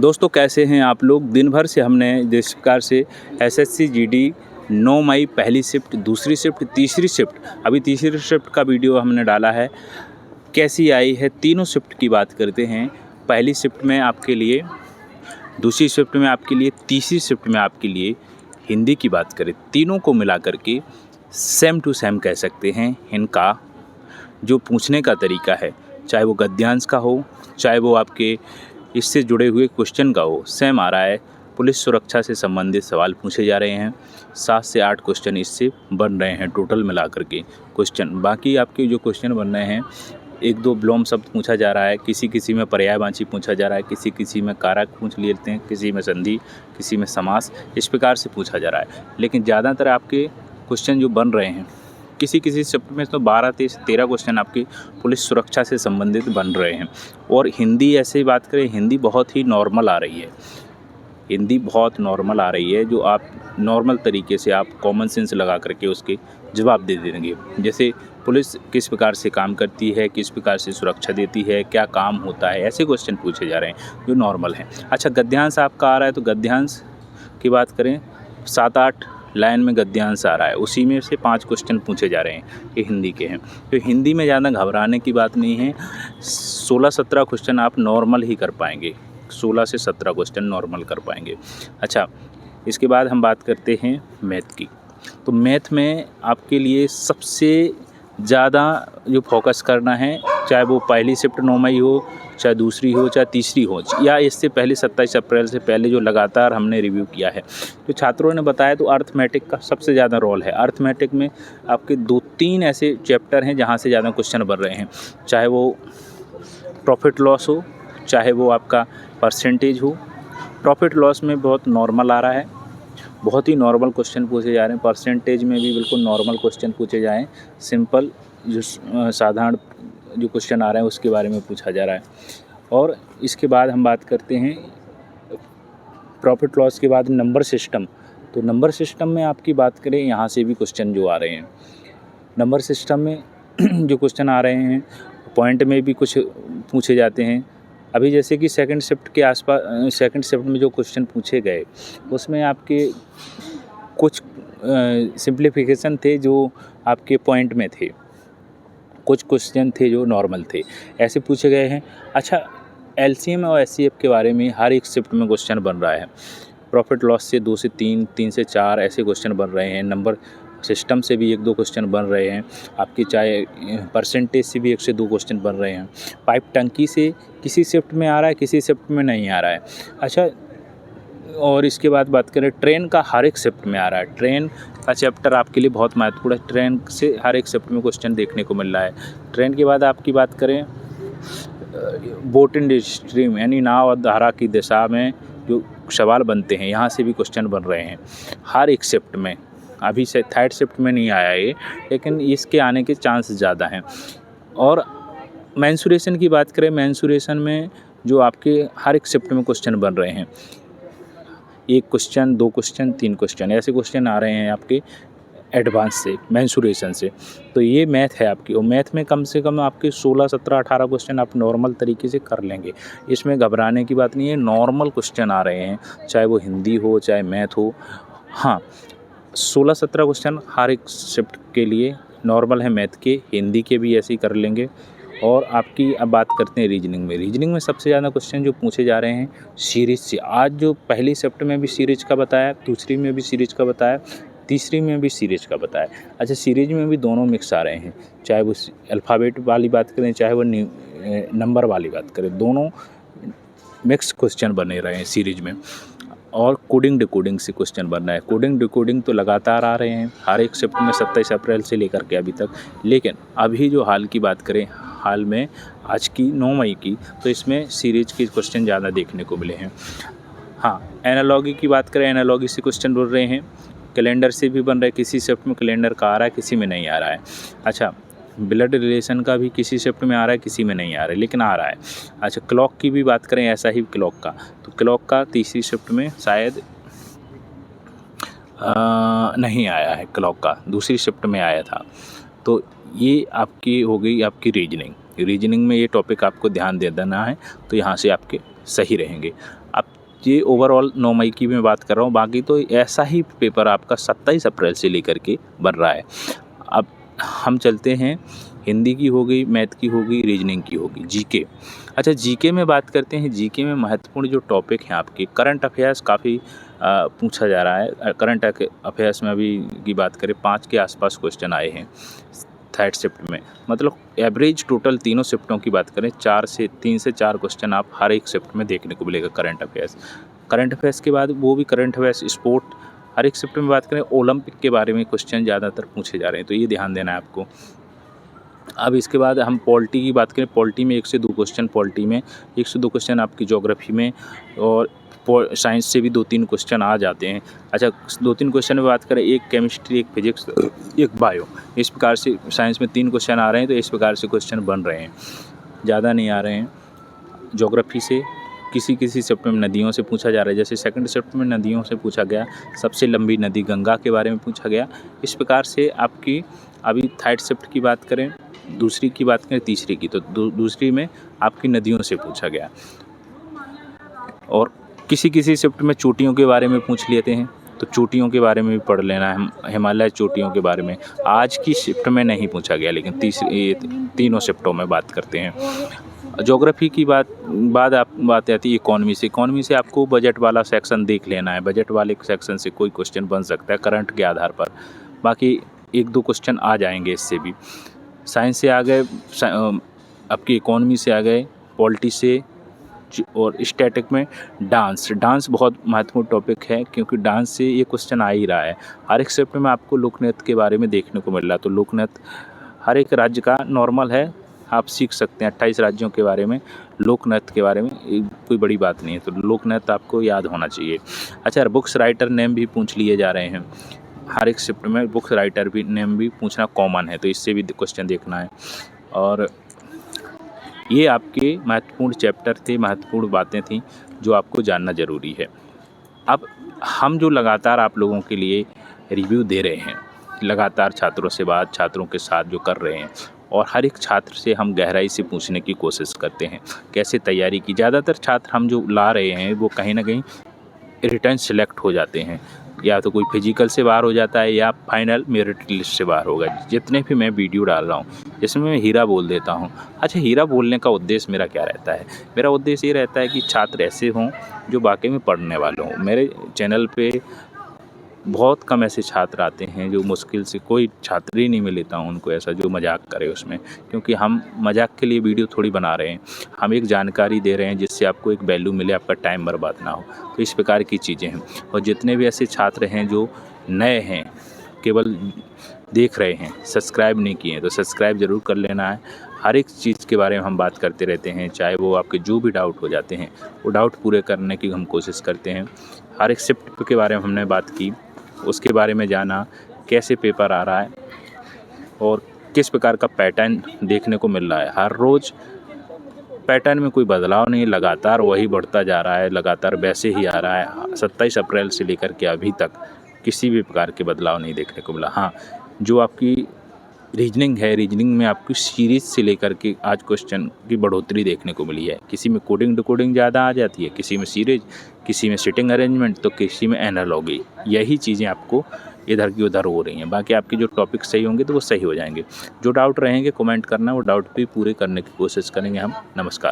दोस्तों कैसे हैं आप लोग। दिन भर से हमने जिस प्रकार से एसएससी जीडी 9 मई पहली शिफ्ट, दूसरी शिफ्ट, तीसरी शिफ्ट, अभी तीसरी शिफ्ट का वीडियो हमने डाला है, कैसी आई है। तीनों शिफ्ट की बात करते हैं। पहली शिफ्ट में आपके लिए, दूसरी शिफ्ट में आपके लिए, तीसरी शिफ्ट में आपके लिए हिंदी की बात करें, तीनों को मिला करके सेम टू सेम कह सकते हैं। इनका जो पूछने का तरीका है, चाहे वो गद्यांश का हो, चाहे वो आपके इससे जुड़े हुए क्वेश्चन का हो, सेम आ रहा है। पुलिस सुरक्षा से संबंधित सवाल पूछे जा रहे हैं। 7 से 8 क्वेश्चन इससे बन रहे हैं टोटल मिला करके क्वेश्चन। बाकी आपके जो क्वेश्चन बन रहे हैं, 1-2 विलोम शब्द पूछा जा रहा है, किसी में पर्यायवाची पूछा जा रहा है, किसी में कारक पूछ लेते हैं, किसी में संधि, किसी में समास, इस प्रकार से पूछा जा रहा है। लेकिन ज़्यादातर आपके क्वेश्चन जो बन रहे हैं, किसी शिफ्ट में तो 12-13 क्वेश्चन आपकी पुलिस सुरक्षा से संबंधित बन रहे हैं। और हिंदी ऐसे ही बात करें, हिंदी बहुत ही नॉर्मल आ रही है। हिंदी बहुत नॉर्मल आ रही है, जो आप नॉर्मल तरीके से आप कॉमन सेंस लगा करके उसके जवाब दे देंगे। जैसे पुलिस किस प्रकार से काम करती है, किस प्रकार से सुरक्षा देती है, क्या काम होता है, ऐसे क्वेश्चन पूछे जा रहे हैं जो नॉर्मल हैं। अच्छा, गद्यांश आपका आ रहा है, तो गद्यांश की बात करें, 7-8 लाइन में गद्यांश आ रहा है, उसी में से 5 क्वेश्चन पूछे जा रहे हैं, ये हिंदी के हैं। तो हिंदी में ज़्यादा घबराने की बात नहीं है। 16-17 क्वेश्चन आप नॉर्मल ही कर पाएंगे, 16 से 17 क्वेश्चन नॉर्मल कर पाएंगे। अच्छा, इसके बाद हम बात करते हैं मैथ की। तो मैथ में आपके लिए सबसे ज़्यादा जो फोकस करना है, चाहे वो पहली शिफ्ट 9 मई हो, चाहे दूसरी हो, चाहे तीसरी हो, या इससे पहले 27 अप्रैल से पहले जो लगातार हमने रिव्यू किया है, तो छात्रों ने बताया, तो अर्थमेटिक का सबसे ज़्यादा रोल है। अर्थमेटिक में आपके 2-3 ऐसे चैप्टर हैं जहाँ से ज़्यादा क्वेश्चन बन रहे हैं, चाहे वो प्रॉफिट लॉस हो, चाहे वो आपका परसेंटेज हो। प्रॉफिट लॉस में बहुत नॉर्मल आ रहा है, बहुत ही नॉर्मल क्वेश्चन पूछे जा रहे हैं। परसेंटेज में भी बिल्कुल नॉर्मल क्वेश्चन पूछे जाएँ, सिंपल जो साधारण जो क्वेश्चन आ रहे हैं उसके बारे में पूछा जा रहा है। और इसके बाद हम बात करते हैं प्रॉफिट लॉस के बाद नंबर सिस्टम। तो नंबर सिस्टम में आपकी बात करें, यहाँ से भी क्वेश्चन जो आ रहे हैं नंबर सिस्टम में जो क्वेश्चन आ रहे हैं, पॉइंट में भी कुछ पूछे जाते हैं। अभी जैसे कि सेकंड शिफ्ट के आसपास, सेकंड शिफ्ट में जो क्वेश्चन पूछे गए, उसमें आपके कुछ सिंप्लीफिकेशन थे जो आपके पॉइंट में थे, कुछ क्वेश्चन थे जो नॉर्मल थे, ऐसे पूछे गए हैं। अच्छा, एलसीएम और एचसीएफ के बारे में हर एक शिफ्ट में क्वेश्चन बन रहा है। प्रॉफिट लॉस से 2 से 3, 3 से 4 ऐसे क्वेश्चन बन रहे हैं। नंबर सिस्टम से भी 1-2 क्वेश्चन बन रहे हैं आपके, चाहे परसेंटेज से भी 1 से 2 क्वेश्चन बन रहे हैं। पाइप टंकी से किसी शिफ्ट में आ रहा है, किसी शिफ्ट में नहीं आ रहा है। अच्छा, और इसके बाद बात करें, ट्रेन का हर एक शिफ्ट में आ रहा है। ट्रेन का चैप्टर आपके लिए बहुत महत्वपूर्ण है। ट्रेन से हर एक शिफ्ट में क्वेश्चन देखने को मिल रहा है। ट्रेन के बाद आपकी बात करें, बोट एंड स्ट्रीम यानी नाव और धारा की दिशा में जो सवाल बनते हैं, यहाँ से भी क्वेश्चन बन रहे हैं हर एक शिफ्ट में। अभी से थर्ड शिफ्ट में नहीं आया ये, लेकिन इसके आने के चांस ज़्यादा हैं। और मेंसुरेशन की बात करें, मेंसुरेशन में जो आपके हर एक शिफ्ट में क्वेश्चन बन रहे हैं, 1 क्वेश्चन, 2 क्वेश्चन, 3 क्वेश्चन, ऐसे क्वेश्चन आ रहे हैं आपके एडवांस से, मेंसुरेशन से। तो ये मैथ है आपकी, और मैथ में कम से कम आपके 16, 17, 18 क्वेश्चन आप नॉर्मल तरीके से कर लेंगे। इसमें घबराने की बात नहीं है, नॉर्मल क्वेश्चन आ रहे हैं, चाहे वो हिंदी हो, चाहे मैथ हो। हाँ, 16-17 क्वेश्चन हर एक शिफ्ट के लिए नॉर्मल है। मैथ के, हिंदी के भी ऐसे ही कर लेंगे। और आपकी अब बात करते हैं रीजनिंग में। रीजनिंग में सबसे ज़्यादा क्वेश्चन जो पूछे जा रहे हैं सीरीज से। आज जो पहली शिफ्ट में भी सीरीज का बताया, दूसरी में भी सीरीज का बताया, तीसरी में भी सीरीज का बताया। अच्छा, सीरीज में भी दोनों मिक्स आ रहे हैं, चाहे वो अल्फ़ाबेट वाली बात करें, चाहे वो नंबर वाली बात करें, दोनों मिक्स क्वेश्चन बने रहे हैं सीरीज में। और कोडिंग डिकोडिंग से क्वेश्चन बन रहा है। कोडिंग डिकोडिंग तो लगातार आ रहे हैं हर एक शिफ्ट में, 27 अप्रैल से लेकर के अभी तक। लेकिन अभी जो हाल की बात करें, हाल में आज की 9 मई की, तो इसमें सीरीज के क्वेश्चन ज़्यादा देखने को मिले हैं। हाँ, एनालॉगी की बात करें, एनालॉगी से क्वेश्चन बन रहे हैं। कैलेंडर से भी बन रहा है, किसी शिफ्ट में कैलेंडर का आ रहा है, किसी में नहीं आ रहा है। अच्छा, ब्लड रिलेशन का भी किसी शिफ्ट में आ रहा है, किसी में नहीं आ रहा है, लेकिन आ रहा है। अच्छा, क्लॉक की भी बात करें, ऐसा ही क्लॉक का, तो क्लॉक का तीसरी शिफ्ट में शायद नहीं आया है, क्लॉक का दूसरी शिफ्ट में आया था। तो ये आपकी हो गई आपकी रीजनिंग में ये टॉपिक आपको ध्यान दे देना है। तो यहाँ से आपके सही रहेंगे। अब ये ओवरऑल 9 मई की मैं बात कर रहा हूँ, बाकी तो ऐसा ही पेपर आपका 27 अप्रैल से लेकर के बन रहा है। अब हम चलते हैं, हिंदी की हो गई, मैथ की हो गई, रीजनिंग की होगी, जीके। अच्छा, जीके में बात करते हैं। जीके में महत्वपूर्ण जो टॉपिक हैं आपके, करंट अफेयर्स काफ़ी पूछा जा रहा है। करंट अफेयर्स में अभी की बात करें, 5 के आसपास क्वेश्चन आए हैं थर्ड शिफ्ट में। मतलब एवरेज टोटल तीनों शिफ्टों की बात करें, 3 से 4 क्वेश्चन आप हर एक शिफ्ट में देखने को मिलेगा करंट अफेयर्स। करंट अफेयर्स के बाद वो भी करंट अफेयर्स, स्पोर्ट, हर एक शिफ्ट में बात करें, ओलंपिक के बारे में क्वेश्चन ज़्यादातर पूछे जा रहे हैं, तो ये ध्यान देना है आपको। अब इसके बाद हम पॉलिटी की बात करें, पॉलिटी में 1 से 2 क्वेश्चन, पॉलिटी में 1 से 2 क्वेश्चन आपकी ज्योग्राफी में, और साइंस से भी 2-3 क्वेश्चन आ जाते हैं। अच्छा, 2-3 क्वेश्चन में बात करें, एक केमिस्ट्री, एक फिजिक्स, एक बायो, इस प्रकार से साइंस में 3 क्वेश्चन आ रहे हैं, तो इस प्रकार से क्वेश्चन बन रहे हैं, ज़्यादा नहीं आ रहे हैं। ज्योग्राफी से किसी शिफ्ट में नदियों से पूछा जा रहा है, जैसे सेकंड शिफ्ट में नदियों से पूछा गया, सबसे लंबी नदी गंगा के बारे में पूछा गया। इस प्रकार से आपकी अभी थर्ड शिफ्ट की बात करें, दूसरी की बात करें, तीसरी की, तो दूसरी में आपकी नदियों से पूछा गया। और किसी शिफ्ट में चोटियों के बारे में पूछ लेते हैं, तो चोटियों के बारे में भी पढ़ लेना है, हिमालय चोटियों के बारे में। आज की शिफ्ट में नहीं पूछा गया, लेकिन तीनों शिफ्टों में बात करते हैं। ज्योग्राफी की बात आती है इकोनॉमी से। इकोनॉमी से आपको बजट वाला सेक्शन देख लेना है, बजट वाले सेक्शन से कोई क्वेश्चन बन सकता है करंट के आधार पर। बाकी 1-2 क्वेश्चन आ जाएंगे इससे भी। साइंस से आ गए, आपकी इकोनॉमी से आ गए, पॉलिटी से, और स्टैटिक में डांस बहुत महत्वपूर्ण टॉपिक है, क्योंकि डांस से ये क्वेश्चन आ ही रहा है। हर एक शिफ्ट में आपको लोक नृत्य के बारे में देखने को मिल रहा है, तो लोक नृत्य हर एक राज्य का नॉर्मल है, आप सीख सकते हैं। 28 राज्यों के बारे में, लोक नृत्य के बारे में कोई बड़ी बात नहीं है, तो लोक नृत्य आपको याद होना चाहिए। अच्छा, बुक्स राइटर नेम भी पूछ लिए जा रहे हैं, हर एक शिफ्ट में बुक्स राइटर भी नेम भी पूछना कॉमन है, तो इससे भी क्वेश्चन देखना है। और ये आपके महत्वपूर्ण चैप्टर थे, महत्वपूर्ण बातें थीं जो आपको जानना ज़रूरी है। अब हम जो लगातार आप लोगों के लिए रिव्यू दे रहे हैं, लगातार छात्रों के साथ जो कर रहे हैं, और हर एक छात्र से हम गहराई से पूछने की कोशिश करते हैं, कैसे तैयारी की। ज़्यादातर छात्र हम जो ला रहे हैं वो कहीं ना कहीं रिटर्न सेलेक्ट हो जाते हैं, या तो कोई फिजिकल से बाहर हो जाता है, या फाइनल मेरिट लिस्ट से बाहर होगा। जितने भी मैं वीडियो डाल रहा हूँ, जिसमें मैं हीरा बोल देता हूँ। अच्छा, हीरा बोलने का उद्देश्य मेरा क्या रहता है? मेरा उद्देश्य ये रहता है कि छात्र ऐसे हों जो वाकई में पढ़ने वाले हों। मेरे चैनल पे बहुत कम ऐसे छात्र आते हैं जो, मुश्किल से कोई छात्र ही नहीं मिलता हूँ उनको ऐसा जो मजाक करे उसमें, क्योंकि हम मजाक के लिए वीडियो थोड़ी बना रहे हैं, हम एक जानकारी दे रहे हैं जिससे आपको एक वैल्यू मिले, आपका टाइम बर्बाद ना हो। तो इस प्रकार की चीज़ें हैं। और जितने भी ऐसे छात्र हैं जो नए हैं, केवल देख रहे हैं, सब्सक्राइब नहीं किए हैं, तो सब्सक्राइब ज़रूर कर लेना है। हर एक चीज़ के बारे में हम बात करते रहते हैं, चाहे वो आपके जो भी डाउट हो जाते हैं, वो डाउट पूरे करने की हम कोशिश करते हैं। हर एक शिफ्ट के बारे में हमने बात की, उसके बारे में जाना, कैसे पेपर आ रहा है और किस प्रकार का पैटर्न देखने को मिल रहा है। हर रोज़ पैटर्न में कोई बदलाव नहीं, लगातार वही बढ़ता जा रहा है, लगातार वैसे ही आ रहा है। 27 अप्रैल से लेकर के अभी तक किसी भी प्रकार के बदलाव नहीं देखने को मिला। हाँ, जो आपकी रीजनिंग है, रीजनिंग में आपकी सीरीज से लेकर के आज क्वेश्चन की बढ़ोतरी देखने को मिली है। किसी में कोडिंग डिकोडिंग ज़्यादा आ जाती है, किसी में सीरीज, किसी में सिटिंग अरेंजमेंट, तो किसी में एनालॉगी। यही चीज़ें आपको इधर की उधर हो रही हैं। बाकी आपके जो टॉपिक सही होंगे तो वो सही हो जाएंगे। जो डाउट रहेंगे कमेंट करना, वो डाउट भी पूरे करने की कोशिश करेंगे हम। नमस्कार।